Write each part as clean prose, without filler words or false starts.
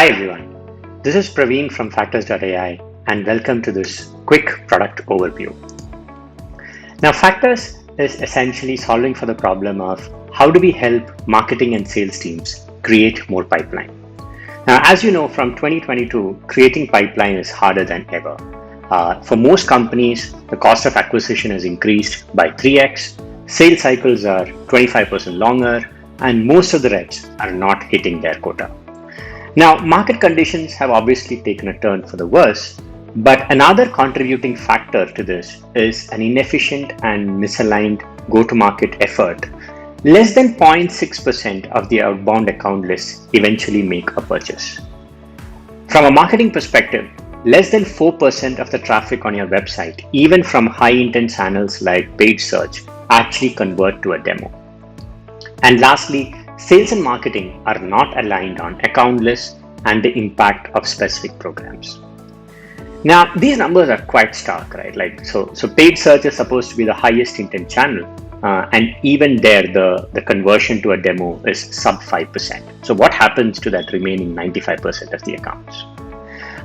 Hi everyone, this is Praveen from Factors.ai and welcome to this quick product overview. Now Factors is essentially solving for the problem of how do we help marketing and sales teams create more pipeline. Now as you know from 2022, creating pipeline is harder than ever. For most companies, the cost of acquisition has increased by 3x, sales cycles are 25% longer, and most of the reps are not hitting their quota. Now, market conditions have obviously taken a turn for the worse, but another contributing factor to this is an inefficient and misaligned go-to-market effort. Less than 0.6% of the outbound account lists eventually make a purchase. From a marketing perspective, less than 4% of the traffic on your website, even from high-intent channels like paid search, actually convert to a demo. And lastly, sales and marketing are not aligned on account lists and the impact of specific programs. Now, these numbers are quite stark, right? So paid search is supposed to be the highest intent channel, and even there, the conversion to a demo is sub 5%. So what happens to that remaining 95% of the accounts?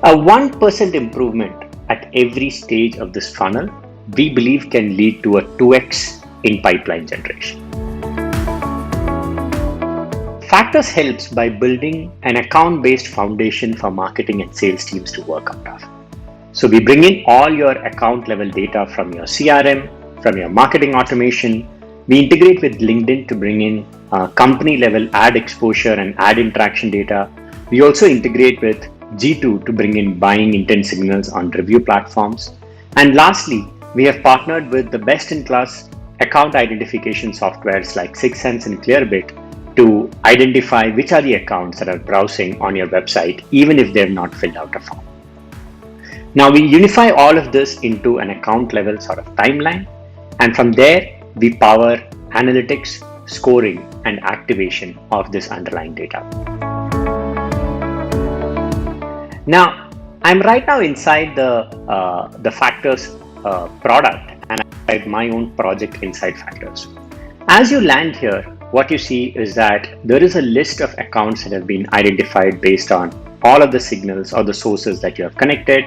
A 1% improvement at every stage of this funnel, we believe can lead to a 2x in pipeline generation. Factors helps by building an account-based foundation for marketing and sales teams to work out of. So we bring in all your account level data from your CRM, from your marketing automation. We integrate with LinkedIn to bring in company level ad exposure and ad interaction data. We also integrate with G2 to bring in buying intent signals on review platforms. And lastly, we have partnered with the best-in-class account identification softwares like 6sense and Clearbit to identify which are the accounts that are browsing on your website, even if they have not filled out a form. Now we unify all of this into an account level sort of timeline, and from there we power analytics, scoring, and activation of this underlying data. Now I'm right now inside the Factors product, and I have my own project inside Factors. As you land here, what you see is that there is a list of accounts that have been identified based on all of the signals or the sources that you have connected.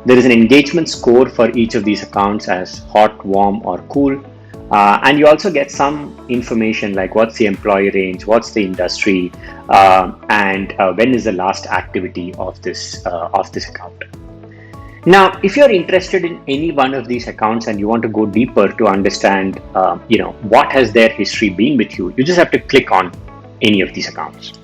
There is an engagement score for each of these accounts as hot, warm, or cool. And you also get some information like what's the employee range, what's the industry, and when is the last activity of this account. Now, if you're interested in any one of these accounts and you want to go deeper to understand, what has their history been with you, you just have to click on any of these accounts.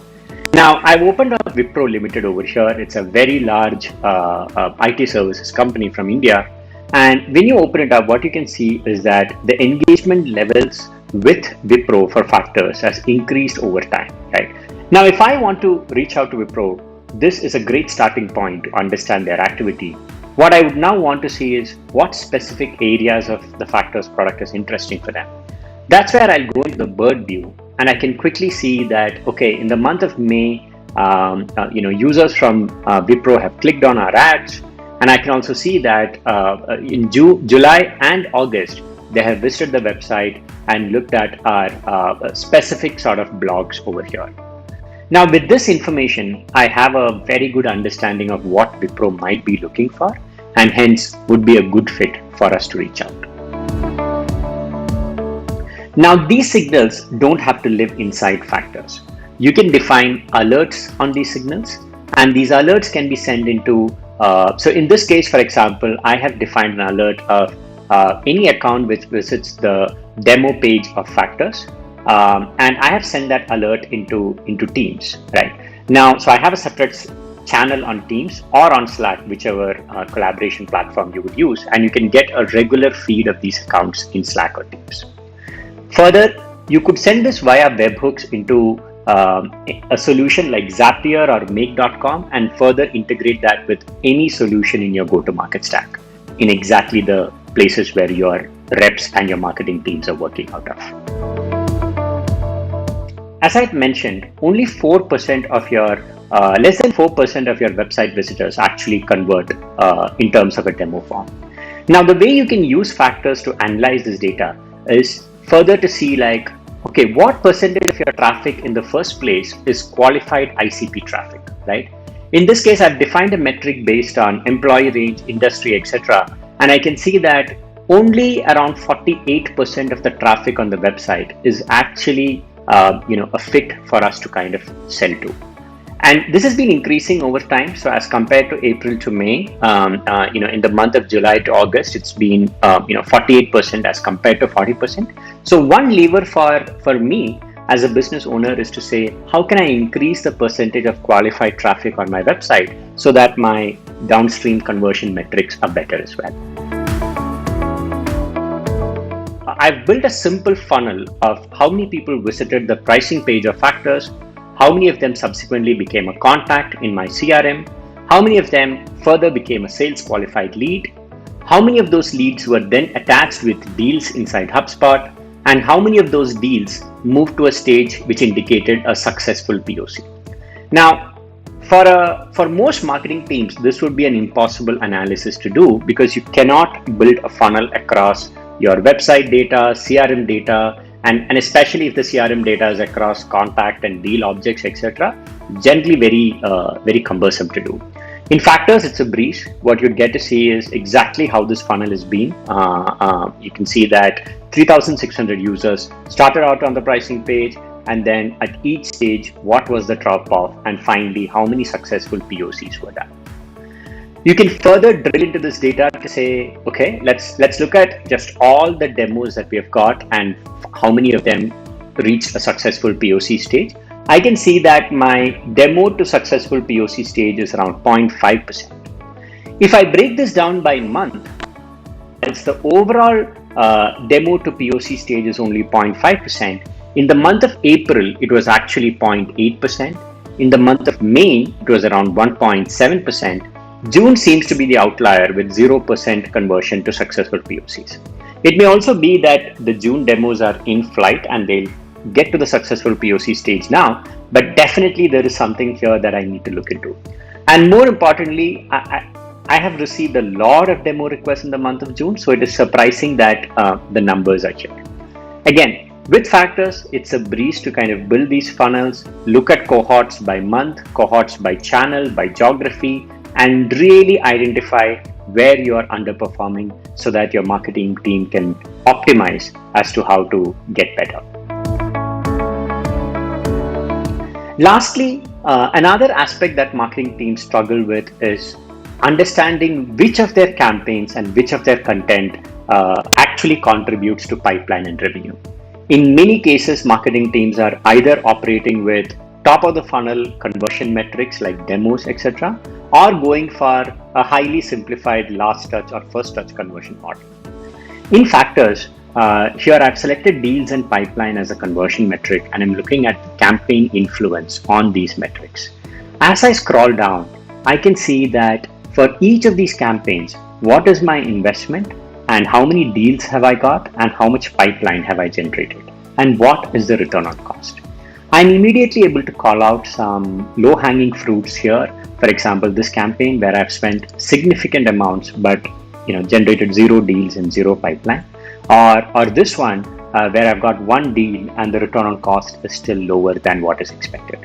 Now, I've opened up Wipro Limited over here. It's a very large IT services company from India. And when you open it up, what you can see is that the engagement levels with Wipro for Factors has increased over time, right? Now, if I want to reach out to Wipro, this is a great starting point to understand their activity. What I would now want to see is what specific areas of the Factors product is interesting for them. That's where I'll go into the bird view, and I can quickly see that, okay, in the month of May, users from Wipro have clicked on our ads, and I can also see that in July and August, they have visited the website and looked at our specific sort of blogs over here. Now, with this information, I have a very good understanding of what Wipro might be looking for, and hence would be a good fit for us to reach out. Now, these signals don't have to live inside Factors. You can define alerts on these signals, and these alerts can be sent into, so in this case, for example, I have defined an alert of any account which visits the demo page of Factors. And I have sent that alert into Teams, right? Now, so I have a separate channel on Teams or on Slack, whichever collaboration platform you would use, and you can get a regular feed of these accounts in Slack or Teams. Further, you could send this via webhooks into a solution like Zapier or Make.com and further integrate that with any solution in your go-to-market stack in exactly the places where your reps and your marketing teams are working out of. As I mentioned, only 4% of your, less than 4% of your website visitors actually convert in terms of a demo form. Now, the way you can use Factors to analyze this data is further to see like, okay, what percentage of your traffic in the first place is qualified ICP traffic, right? In this case, I've defined a metric based on employee range, industry, etc. And I can see that only around 48% of the traffic on the website is actually a fit for us to kind of sell to. And this has been increasing over time. So as compared to April to May, in the month of July to August, it's been 48% as compared to 40%. So one lever for me as a business owner is to say, how can I increase the percentage of qualified traffic on my website so that my downstream conversion metrics are better as well. I've built a simple funnel of how many people visited the pricing page of Factors, how many of them subsequently became a contact in my CRM, how many of them further became a sales qualified lead, how many of those leads were then attached with deals inside HubSpot, and how many of those deals moved to a stage which indicated a successful POC. Now, for most marketing teams, this would be an impossible analysis to do because you cannot build a funnel across your website data, CRM data, and especially if the CRM data is across contact and deal objects, etc., generally very cumbersome to do. In Factors, it's a breeze. What you'd get to see is exactly how this funnel has been. You can see that 3,600 users started out on the pricing page, and then at each stage, what was the drop off, and finally, how many successful POCs were done. You can further drill into this data to say, okay, let's look at just all the demos that we have got and how many of them reached a successful POC stage. I can see that my demo to successful POC stage is around 0.5%. If I break this down by month, it's the overall demo to POC stage is only 0.5%. In the month of April, it was actually 0.8%. In the month of May, it was around 1.7%. June seems to be the outlier with 0% conversion to successful POCs. It may also be that the June demos are in flight and they'll get to the successful POC stage now, but definitely there is something here that I need to look into. And more importantly, I have received a lot of demo requests in the month of June, so it is surprising that the numbers are here. Again, with Factors, it's a breeze to kind of build these funnels, look at cohorts by month, cohorts by channel, by geography, and really identify where you are underperforming so that your marketing team can optimize as to how to get better. Lastly, another aspect that marketing teams struggle with is understanding which of their campaigns and which of their content actually contributes to pipeline and revenue. In many cases, marketing teams are either operating with top of the funnel conversion metrics like demos, etc., or going for a highly simplified last touch or first touch conversion model. In Factors, here I've selected deals and pipeline as a conversion metric, and I'm looking at campaign influence on these metrics. As I scroll down, I can see that for each of these campaigns, what is my investment and how many deals have I got and how much pipeline have I generated and what is the return on cost. I'm immediately able to call out some low-hanging fruits here. For example, this campaign where I've spent significant amounts but generated 0 deals and 0 pipeline, or this one where I've got 1 deal and the return on cost is still lower than what is expected.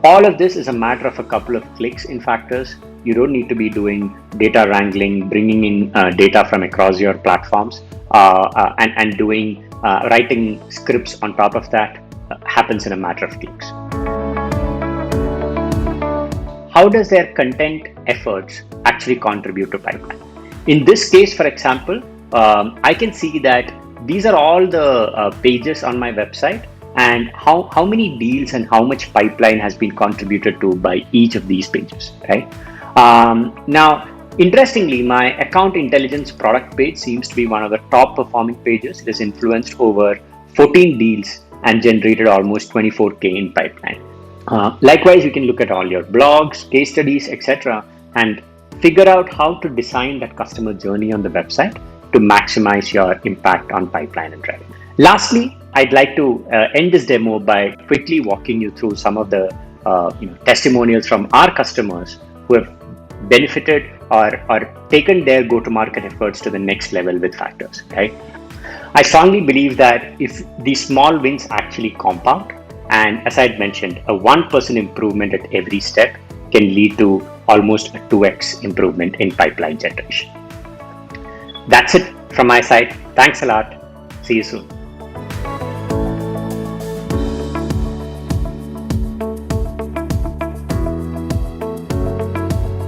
All of this is a matter of a couple of clicks in Factors. You don't need to be doing data wrangling, bringing in data from across your platforms, and doing writing scripts on top of that. Happens in a matter of clicks. How does their content efforts actually contribute to pipeline? In this case, for example, I can see that these are all the pages on my website and how many deals and how much pipeline has been contributed to by each of these pages, right? Now, interestingly, my account intelligence product page seems to be one of the top performing pages. It has influenced over 14 deals and generated almost 24K in pipeline. Likewise, you can look at all your blogs, case studies, etc., and figure out how to design that customer journey on the website to maximize your impact on pipeline and revenue. Lastly, I'd like to end this demo by quickly walking you through some of the testimonials from our customers who have benefited or taken their go-to-market efforts to the next level with Factors, right? I strongly believe that if these small wins actually compound, and as I had mentioned, a 1% improvement at every step, can lead to almost a 2x improvement in pipeline generation. That's it from my side. Thanks a lot. See you soon.